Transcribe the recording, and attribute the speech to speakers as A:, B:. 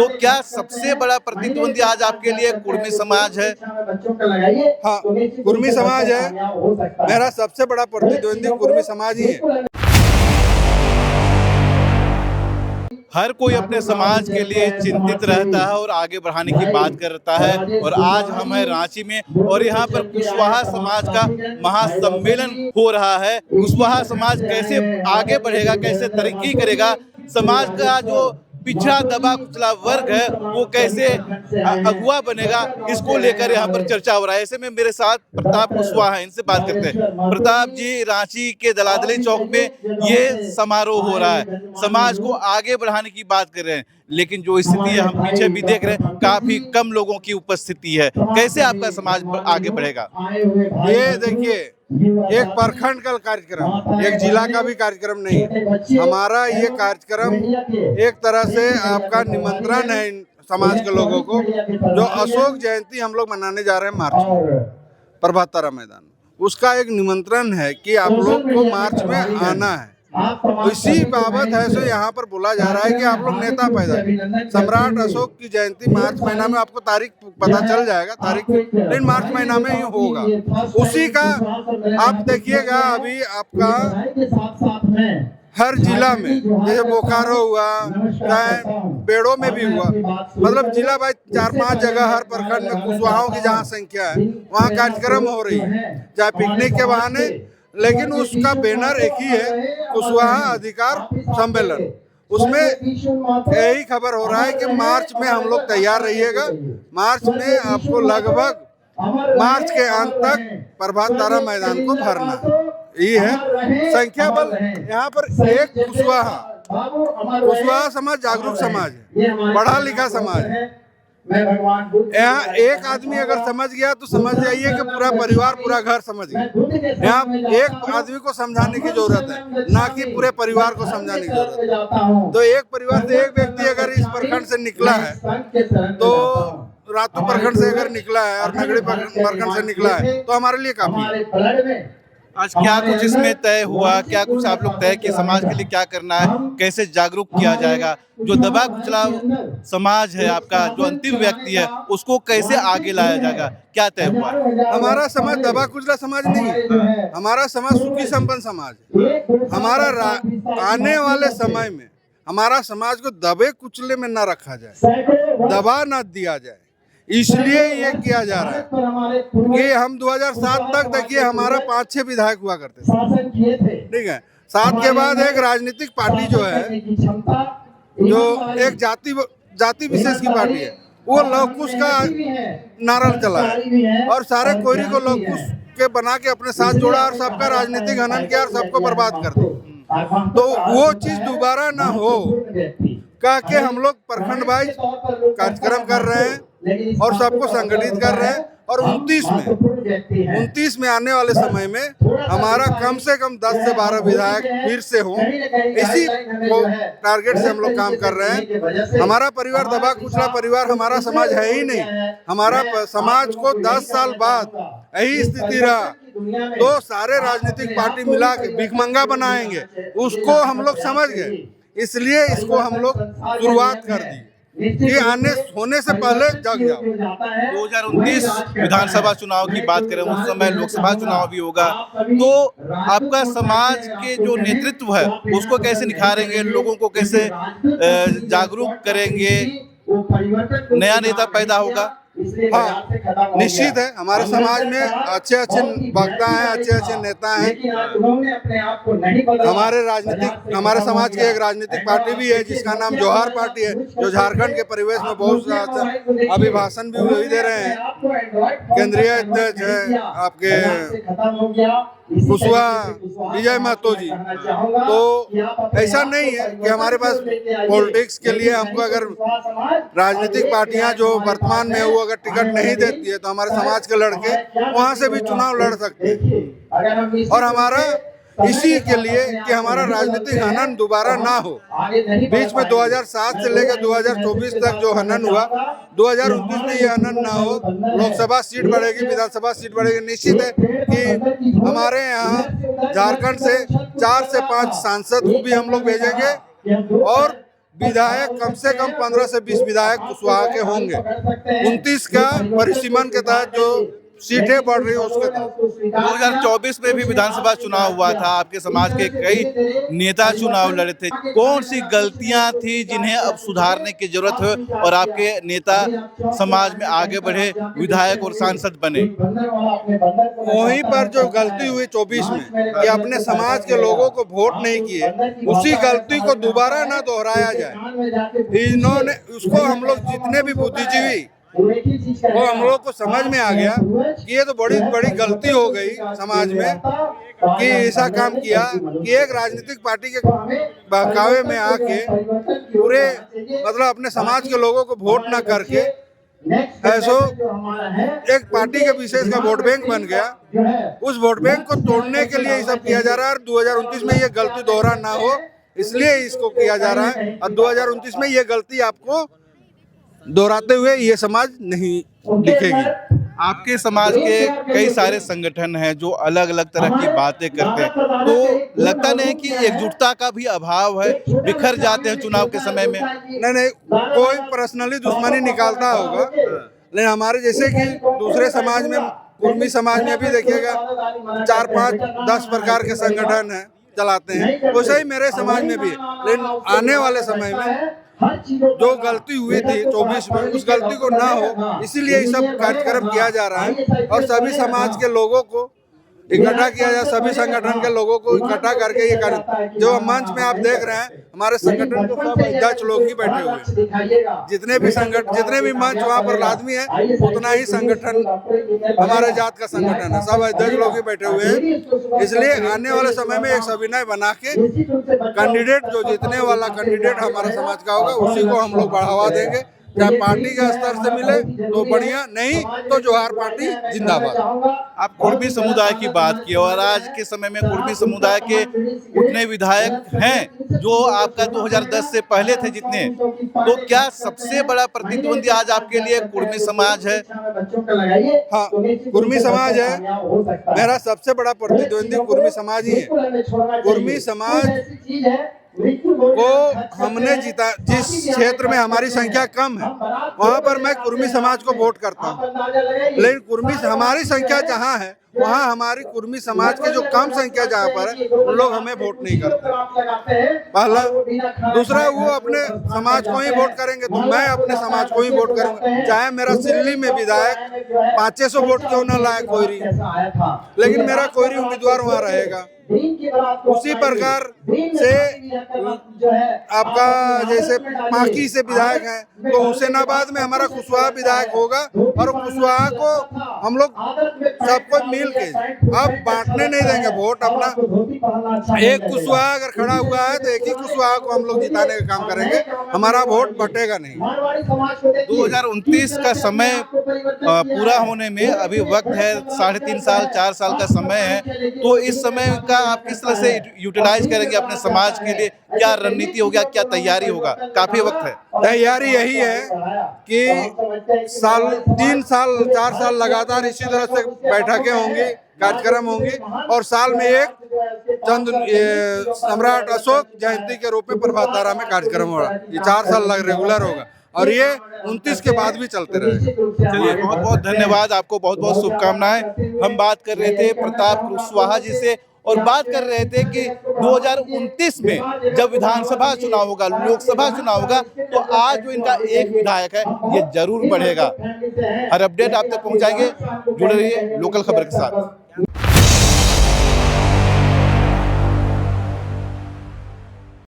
A: तो क्या सबसे बड़ा प्रतिद्वंदी आज आपके लिए कुर्मी समाज है?
B: हाँ, कुर्मी समाज है। मेरा सबसे बड़ा प्रतिद्वंदी कुर्मी समाज ही है।
A: हर कोई अपने समाज के लिए चिंतित रहता है और आगे बढ़ाने की बात करता है। और आज हम हैं रांची में और यहाँ पर कुशवाहा समाज का महासम्मेलन हो रहा है। कुशवाहा समाज कैसे आगे बढ़ेगा, कैसे तरक्की करेगा, समाज का जो पिछड़ा दबा कुचला वर्ग है वो कैसे अगुवा बनेगा, इसको लेकर यहाँ पर चर्चा हो रहा है। ऐसे में मेरे साथ प्रताप कुशवाहा है, इनसे बात करते हैं। प्रताप जी, रांची के दलादली चौक में ये समारोह हो रहा है, समाज को आगे बढ़ाने की बात कर रहे हैं, लेकिन जो स्थिति है हम पीछे भी देख रहे हैं, काफी कम लोगों की उपस्थिति है। कैसे आपका समाज आगे बढ़ेगा?
B: ये देखिए, एक प्रखंड का कार्यक्रम, एक जिला का भी कार्यक्रम नहीं है। हमारा ये कार्यक्रम एक तरह से आपका निमंत्रण है इन समाज के लोगों को, जो अशोक जयंती हम लोग मनाने जा रहे हैं मार्च में प्रभात तारा मैदान में। उसका एक निमंत्रण है कि आप लोग को मार्च में आना है। तो इसी बाबत है सो यहाँ पर बोला जा रहा है कि आप लोग नेता पैदा करें। सम्राट अशोक की जयंती मार्च महीना में, आपको तारीख पता चल जाएगा, तारीख लेकिन मार्च महीना में ही होगा। उसी का आप देखिएगा, अभी आपका हर जिला में, जैसे बोकारो हुआ, चाहे बेड़ो में भी हुआ, मतलब जिला भाई 4-5 जगह हर प्रखंड में कुशवाहाओं की जहाँ संख्या है वहाँ कार्यक्रम हो रही है, चाहे पिकनिक के बहाने, लेकिन उसका बैनर एक ही है, कुशवाहा अधिकार सम्मेलन। उसमें यही खबर हो रहा है कि मार्च में हम लोग तैयार रहिएगा। मार्च में आपको लगभग मार्च के अंत तक प्रभात तारा मैदान को भरना ये है। संख्या बल यहाँ पर एक कुशवाहा समाज जागरूक समाज है, पढ़ा लिखा समाज है। यहाँ एक आदमी अगर समझ गया तो समझ जाइए कि पूरा परिवार, पूरा घर समझ गया। यहाँ एक आदमी को समझाने की जरूरत है, ना कि पूरे परिवार को समझाने की जरूरत है। तो एक परिवार से एक व्यक्ति अगर इस प्रखंड से निकला है, तो रातू प्रखंड से अगर निकला है और नगड़ी प्रखंड से निकला है, तो हमारे लिए काफी है।
A: आज क्या कुछ इसमें तय हुआ, क्या कुछ आप लोग तय किए, समाज के लिए क्या करना है, कैसे जागरूक किया जाएगा, जो दबा कुचला समाज है आपका, जो अंतिम व्यक्ति है, उसको कैसे आगे लाया जाएगा, क्या तय हुआ?
B: हमारा समाज दबा कुचला समाज नहीं है, हमारा समाज सुखी संपन्न समाज है। हमारा आने वाले समय में हमारा समाज को दबे कुचले में न रखा जाए, दबा न दिया जाए, इसलिए ये किया जा रहा है कि हम 2007 तक देखिए हमारा 5-6 विधायक हुआ करते थे, ठीक है। 7 के बाद एक राजनीतिक पार्टी जो है, जो एक जाति विशेष की पार्टी है, वो लवकुश का नारा चला है और सारे कोयरी को लवकुश के बना के अपने साथ जोड़ा और सबका राजनीतिक हनन किया और सबको बर्बाद कर दिया। तो वो चीज दोबारा ना हो कह के हम लोग प्रखंड वाइज कार्यक्रम कर रहे हैं और सबको संगठित कर रहे हैं। और 29 में आने वाले समय में हमारा कम से कम 10 से 12 विधायक फिर से हों, इसी टारगेट से हम लोग काम कर रहे हैं। हमारा परिवार दबा कुचला परिवार हमारा समाज है ही नहीं। हमारा समाज को 10 साल बाद यही स्थिति रहा तो सारे राजनीतिक पार्टी मिला के भिखमंगा बनाएंगे, उसको हम लोग समझ गए, इसलिए इसको हम लोग शुरुआत कर दी कि आने होने से पहले जग जाओ।
A: 2029 विधानसभा चुनाव की बात करें, उस समय लोकसभा चुनाव भी होगा, तो आपका समाज के जो नेतृत्व है उसको कैसे निखारेंगे, लोगों को कैसे जागरूक करेंगे, नया नेता पैदा होगा?
B: हाँ, निश्चित है। हमारे समाज में अच्छे वक्ता हैं, अच्छे नेता हैं। हमारे समाज की एक राजनीतिक पार्टी भी है जिसका नाम जोहार पार्टी है, जो झारखंड के परिवेश में बहुत अभिभाषण भी वही दे रहे हैं। केंद्रीय अध्यक्ष है आपके कुशवाहा विजय महतो जी। तो ऐसा नहीं है कि हमारे पास पॉलिटिक्स के लिए हमको अगर राजनीतिक पार्टियां जो वर्तमान में वो अगर टिकट नहीं देती है तो हमारे समाज के लड़के वहां से भी चुनाव लड़ सकते हैं। और हमारा इसी के लिए कि हमारा राजनीतिक हनन दोबारा ना हो। बीच में 2007 से लेकर 2024 तक जो हनन हुआ, 2029 में ये हनन ना हो। लोकसभा सीट बढ़ेगी, विधानसभा सीट बढ़ेगी। निश्चित है कि हमारे यहाँ झारखंड से 4 से 5 सांसद को भी हम लोग भेजेंगे और विधायक कम से कम 15 से 20 विधायक कुशवाहा के होंगे। 29 का परिसीमन के तहत जो सीटें बढ़ रही है उसके तहत।
A: 2024 में भी विधानसभा चुनाव हुआ था, आपके समाज के कई नेता चुनाव लड़े थे। कौन सी गलतियां थी जिन्हें अब सुधारने की जरूरत है और आपके नेता समाज में आगे बढ़े, विधायक और सांसद बने?
B: वहीं पर जो गलती हुई 24 में कि अपने समाज के लोगों को वोट नहीं किए, उसी गलती को दोबारा ना दोहराया जाए। इन्होंने उसको हम लोग जितने भी बुद्धिजीवी वो हम लोग को समझ में आ गया कि ये तो बड़ी बड़ी गलती हो गई समाज में कि ऐसा काम किया कि एक राजनीतिक पार्टी के बहकावे में आके पूरे मतलब अपने समाज के लोगों को वोट ना करके ऐसो एक पार्टी के विशेष का वोट बैंक बन गया। उस वोट बैंक को तोड़ने के लिए ये सब किया जा रहा है और 2029 में ये गलती दोहरा ना हो इसलिए इसको किया जा रहा है। और 2029 में ये गलती आपको दोहराते हुए ये समाज नहीं दिखेगी।
A: आपके समाज के कई सारे संगठन हैं जो अलग अलग तरह की बातें करते हैं, तो लगता नहीं कि एकजुटता का भी अभाव है, बिखर जाते हैं चुनाव के समय में?
B: नहीं, कोई पर्सनली दुश्मनी निकालता होगा, लेकिन हमारे जैसे कि दूसरे समाज में, कुर्मी समाज में भी देखिएगा 4, 5, 10 प्रकार के संगठन हैं चलाते हैं, वैसे ही मेरे समाज में भी है। लेकिन आने वाले समय में जो गलती हुई थी 24 में, उस गलती को ना हो इसीलिए ये सब कार्यक्रम किया जा रहा है और सभी समाज के लोगों को इकट्ठा किया जाए, सभी संगठन के लोगों को इकट्ठा करके ये कार्य। जो मंच में आप देख रहे हैं हमारे संगठन के सब अध्यक्ष लोग ही बैठे हुए हैं। जितने भी मंच वहाँ पर आदमी है उतना ही संगठन हमारे जात का संगठन है, सब अध्यक्ष लोग ही बैठे हुए हैं। इसलिए आने वाले समय में एक सविनय बना के कैंडिडेट जो जीतने वाला कैंडिडेट हमारे समाज का होगा उसी को हम लोग बढ़ावा देंगे। चाहे पार्टी के स्तर से मिले तो बढ़िया, नहीं तो जोहार पार्टी जिंदाबाद।
A: आप कुर्मी समुदाय की बात की और आज के समय में कुर्मी समुदाय के उतने विधायक हैं जो आपका 2010 से पहले थे जितने, तो क्या सबसे बड़ा प्रतिद्वंदी आज आपके लिए कुर्मी समाज है?
B: हाँ, कुर्मी समाज है। मेरा सबसे बड़ा प्रतिद्वंदी कुर्मी समाज ही है। कुर्मी समाज को हमने जीता, जिस क्षेत्र में हमारी संख्या कम है वहाँ पर मैं कुर्मी समाज को वोट करता हूँ, लेकिन कुर्मी हमारी संख्या जहाँ है वहाँ हमारी कुर्मी समाज के जो कम संख्या जहाँ पर है उन लोग हमें वोट नहीं करते। पहला, दूसरा वो अपने समाज को ही वोट करेंगे तो मैं अपने समाज को ही वोट करूंगा, चाहे मेरा सिल्ली में विधायक 500 वोट क्यों न लाए कोयरी, लेकिन मेरा कोयरी उम्मीदवार वहाँ रहेगा। उसी प्रकार से आपका जैसे पाकी से विधायक है तो हुसैनाबाद में हमारा कुशवाहा विधायक होगा और कुशवाहा को हम लोग सबको मिल के अब बांटने नहीं देंगे वोट। अपना एक कुशवाहा अगर खड़ा हुआ है तो एक ही कुशवाहा को हम लोग जिताने का काम करेंगे, हमारा वोट बटेगा नहीं।
A: 2029 का समय पूरा होने में अभी वक्त है, 3.5 साल 4 साल का समय है, तो इस समय का आप किस तरह से यूटिलाइज करेंगे अपने समाज के लिए? क्या रणनीति होगा, क्या तैयारी होगा? काफी वक्त है।
B: तैयारी यही है कि 3 साल 4 साल लगातार इसी तरह से बैठकें होंगी, कार्यक्रम होंगी और साल में एक सम्राट अशोक जयंती के रूप में प्रभात तारा में कार्यक्रम होगा। ये 4 साल रेगुलर होगा और ये 29 के बाद भी चलते रहेंगे।
A: चलिए, बहुत बहुत धन्यवाद, आपको बहुत बहुत शुभकामनाएं। हम बात कर रहे थे प्रताप कुशवाहा जी से और बात कर रहे थे कि 2029 में जब विधानसभा चुनाव होगा, लोकसभा चुनाव होगा, तो आज जो इनका एक विधायक है ये जरूर बढ़ेगा। हर अपडेट आप तक पहुंचाएंगे, जुड़े रहिए लोकल खबर के साथ।